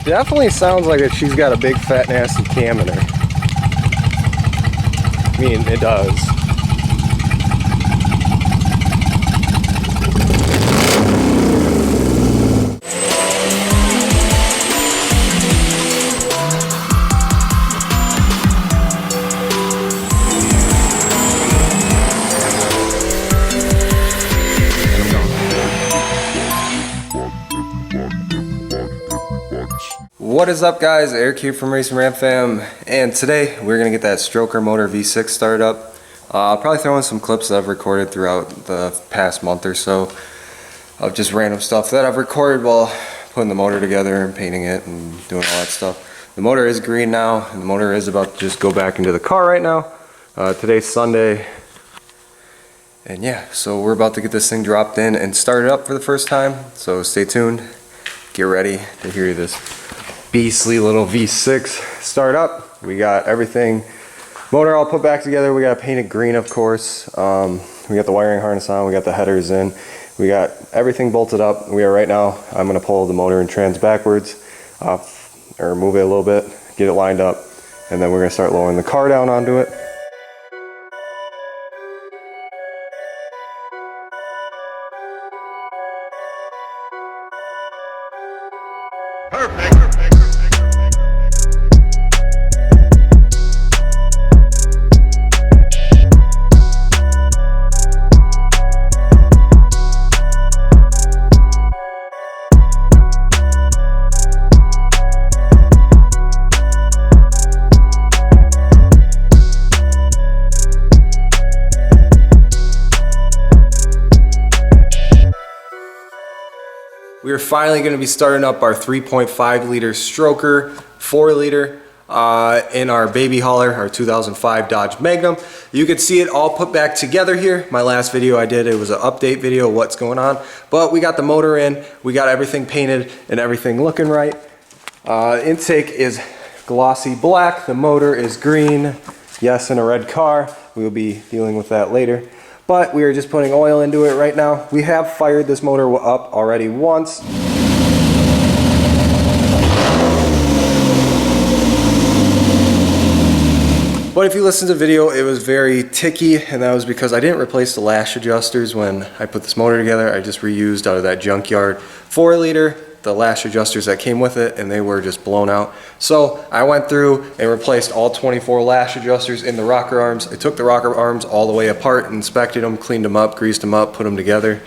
Definitely sounds like she's got a big fat nasty cam in her. I mean, it does. What is up, guys? Eric here from Racing Ram Fam, and today we're gonna get that stroker motor V6 started up. I'll probably throw in some clips that I've recorded throughout the past month or so of just random stuff that I've recorded while putting the motor together and painting it and doing all that stuff. The motor is green now, and the motor is about to just go back into the car right now. Today's Sunday, and yeah, so we're about to get this thing dropped in and started up for the first time, so stay tuned. Get ready to hear this beastly little V6 start up. We got everything, motor all put back together. We got painted green, of course. We got the wiring harness on, we got the headers in, we got everything bolted up. We are right now, I'm gonna pull the motor and trans backwards, or move it a little bit, get it lined up, and then we're gonna start lowering the car down onto it. Perfect. We are finally going to be starting up our 3.5 liter stroker, 4 liter in our baby hauler, our 2005 Dodge Magnum. You can see it all put back together here. My last video I did, it was an update video of what's going on, but we got the motor in, we got everything painted and everything looking right. Intake is glossy black, the motor is green, yes, in a red car. We will be dealing with that later. But we are just putting oil into it right now. We have fired this motor up already once. But if you listen to the video, it was very ticky, and that was because I didn't replace the lash adjusters when I put this motor together. I just reused out of that junkyard 4 liter, the lash adjusters that came with it, and they were just blown out. So I went through and replaced all 24 lash adjusters in the rocker arms. I took the rocker arms all the way apart, inspected them, cleaned them up, greased them up, put them together.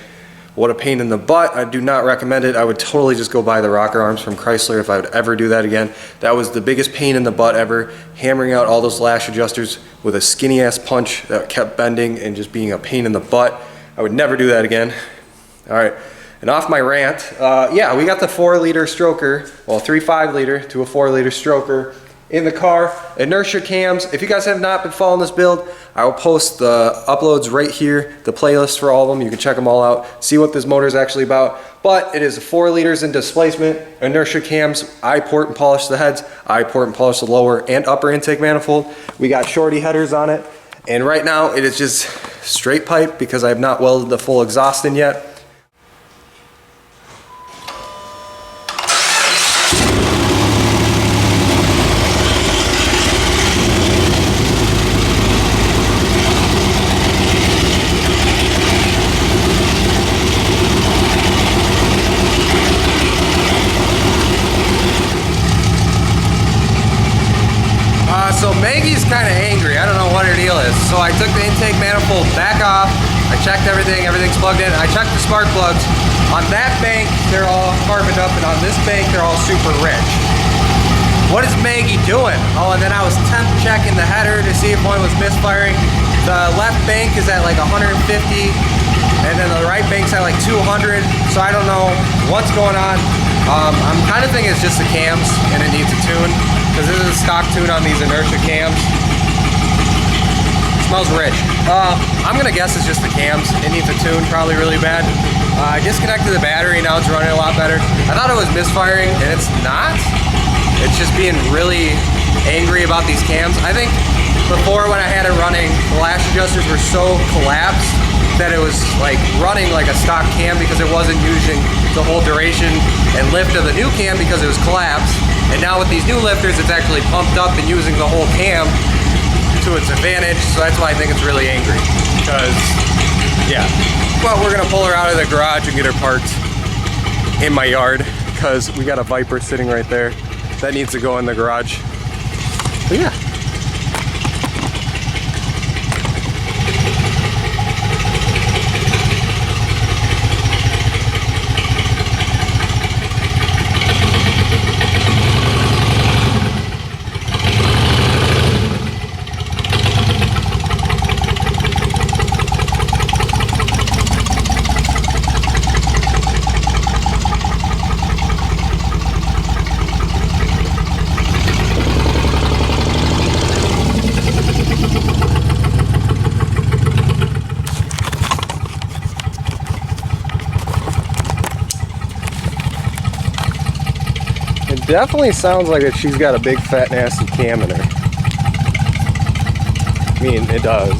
What a pain in the butt. I do not recommend it. I would totally just go buy the rocker arms from Chrysler if I would ever do that again. That was the biggest pain in the butt ever, hammering out all those lash adjusters with a skinny ass punch that kept bending and just being a pain in the butt. I would never do that again. All right. And off my rant, yeah, we got the 4 liter stroker, well, 3.5 liter to a 4 liter stroker in the car. Inertia cams. If you guys have not been following this build, I will post the uploads right here, the playlist for all of them. You can check them all out, see what this motor is actually about. But it is 4 liters in displacement, inertia cams. I port and polish the heads. I port and polish the lower and upper intake manifold. We got shorty headers on it. And right now it is just straight pipe because I have not welded the full exhaust in yet. So Maggie's kind of angry. I don't know what her deal is. So I took the intake manifold back off. I checked everything. Everything's plugged in. I checked the spark plugs. On that bank, they're all carboned up, and on this bank, they're all super rich. What is Maggie doing? Oh, and then I was temp checking the header to see if one was misfiring. The left bank is at like 150, and then the right bank's at like 200. So I don't know what's going on. I'm kind of thinking it's just the cams, and it needs a tune. Because this is a stock tune on these inertia cams. Smells rich. I'm gonna guess it's just the cams. It needs a tune, probably really bad. I disconnected the battery, now it's running a lot better. I thought it was misfiring, and it's not. It's just being really angry about these cams. I think before when I had it running, the lash adjusters were so collapsed that it was like running like a stock cam because it wasn't using the whole duration and lift of the new cam because it was collapsed. And now with these new lifters, it's actually pumped up and using the whole cam to its advantage. So that's why I think it's really angry. Because, yeah. Well, we're gonna pull her out of the garage and get her parked in my yard because we got a Viper sitting right there that needs to go in the garage. But yeah. It definitely sounds like she's got a big fat nasty cam in her. I mean, it does.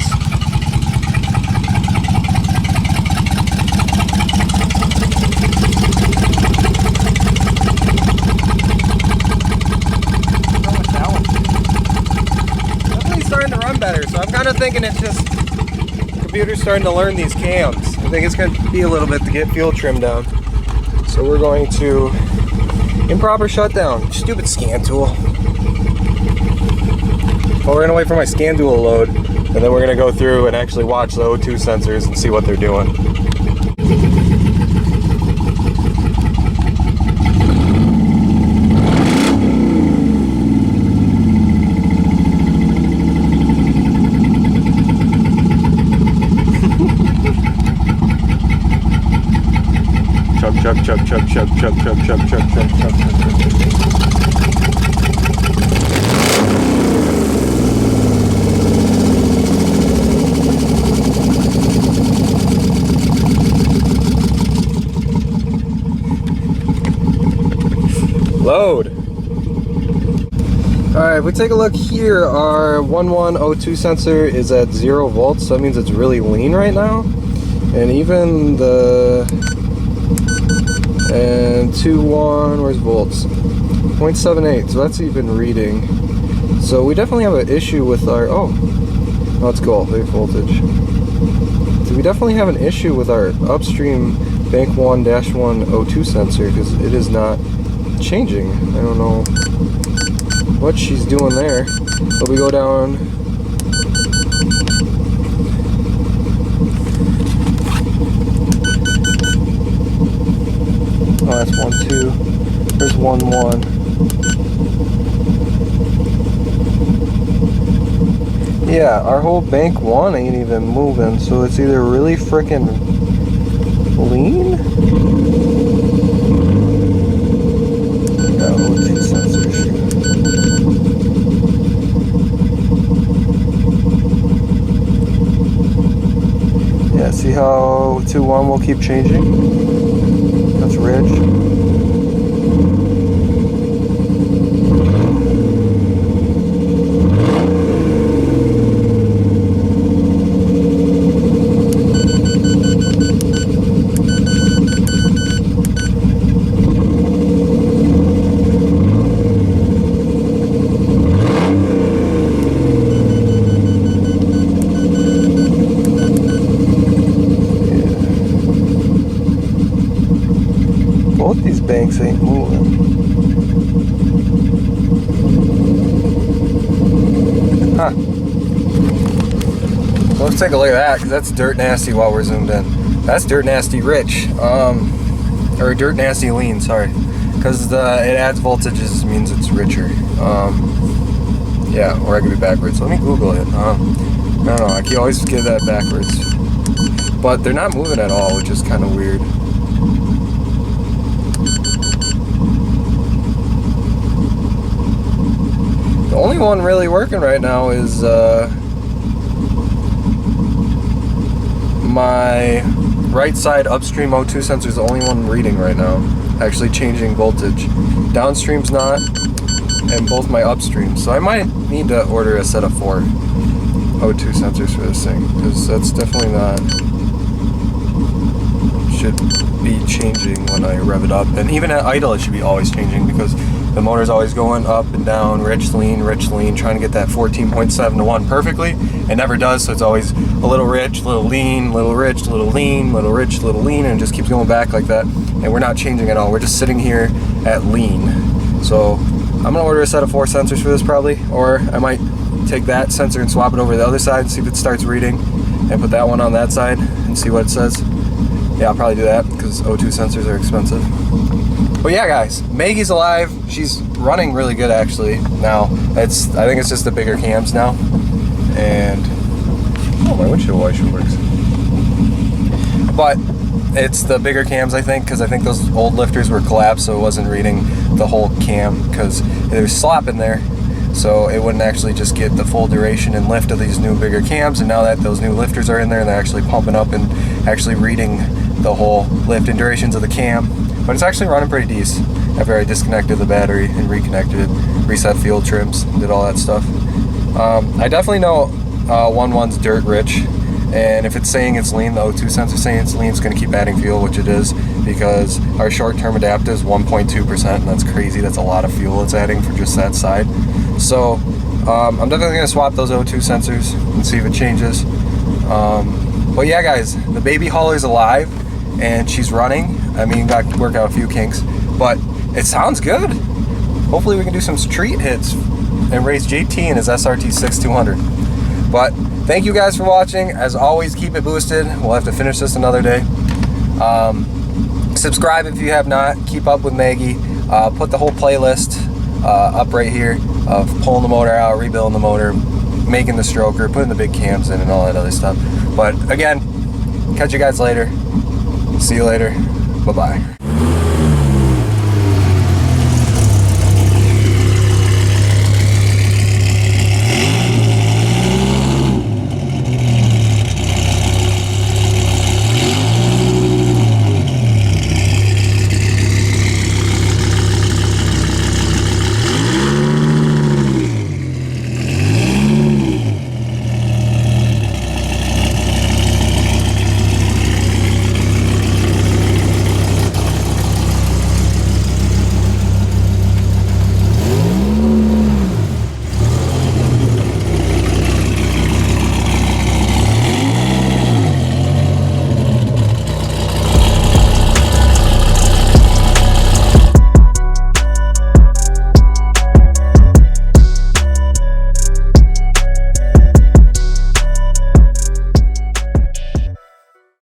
Definitely starting to run better, so I'm kind of thinking it's just the computer's starting to learn these cams. I think it's going to be a little bit to get fuel trimmed down. So we're going to improper shutdown. Stupid scan tool. Well, we're gonna wait for my scan tool to load, and then we're gonna go through and actually watch the O2 sensors and see what they're doing. Chug, chug, chug, chug, chug, chug, chug, chug, chug, chug, chug, chug. Load. Alright, if we take a look here, our 1102 sensor is at 0 volts, so that means it's really lean right now. And even the and 2.1, where's volts? 0.78, so that's even reading. So we definitely have an issue with our, no, it's gold, base voltage. So we definitely have an issue with our upstream bank 1-1 O2 sensor because it is not changing. I don't know what she's doing there, but we go down. Oh, that's 1-2. There's 1-1. Yeah, our whole bank 1 ain't even moving, so it's either really frickin' lean. Got O2 sensor issue. Yeah, see how 2.1 will keep changing? That's ridge. Both these banks ain't moving. Huh. Let's take a look at that, because that's dirt nasty while we're zoomed in. That's dirt nasty rich. Or dirt nasty lean, sorry. Because it adds voltages means it's richer. Yeah, or I could be backwards. Let me Google it. I don't know, I can always get that backwards. But they're not moving at all, which is kind of weird. The only one really working right now is my right side upstream O2 sensor is the only one reading right now, actually changing voltage. Downstream's not, and both my upstreams. So I might need to order a set of 4 O2 sensors for this thing, because that's definitely not, should be changing when I rev it up. And even at idle it should be always changing, because The motor's always going up and down, rich, lean, trying to get that 14.7 to 1 perfectly. It never does, so it's always a little rich, little lean, little rich, little lean, little rich, little lean, and it just keeps going back like that. And we're not changing at all. We're just sitting here at lean. So I'm gonna order a set of 4 sensors for this probably, or I might take that sensor and swap it over to the other side and see if it starts reading, and put that one on that side and see what it says. Yeah, I'll probably do that because O2 sensors are expensive. But yeah, guys, Maggie's alive. She's running really good actually now. I think it's just the bigger cams now. And oh, my windshield washer works. But it's the bigger cams, I think, because I think those old lifters were collapsed, so it wasn't reading the whole cam because there was slop in there. So it wouldn't actually just get the full duration and lift of these new bigger cams. And now that those new lifters are in there, they're actually pumping up and actually reading the whole lift and durations of the cam. But it's actually running pretty decent after I disconnected the battery and reconnected it, reset field trims, did all that stuff. I definitely know 1.1's dirt rich, and if it's saying it's lean, the O2 sensor saying it's lean, it's going to keep adding fuel, which it is, because our short-term adaptive is 1.2%, and that's crazy. That's a lot of fuel it's adding for just that side. So I'm definitely going to swap those O2 sensors and see if it changes. But yeah, guys, the baby hauler's alive and she's running. I mean, got to work out a few kinks, but it sounds good. Hopefully we can do some street hits and race JT in his SRT 6200. But thank you guys for watching. As always, keep it boosted. We'll have to finish this another day. Subscribe if you have not. Keep up with Maggie. Put the whole playlist up right here of pulling the motor out, rebuilding the motor, making the stroker, putting the big cams in, and all that other stuff. But again, catch you guys later. See you later. Bye-bye.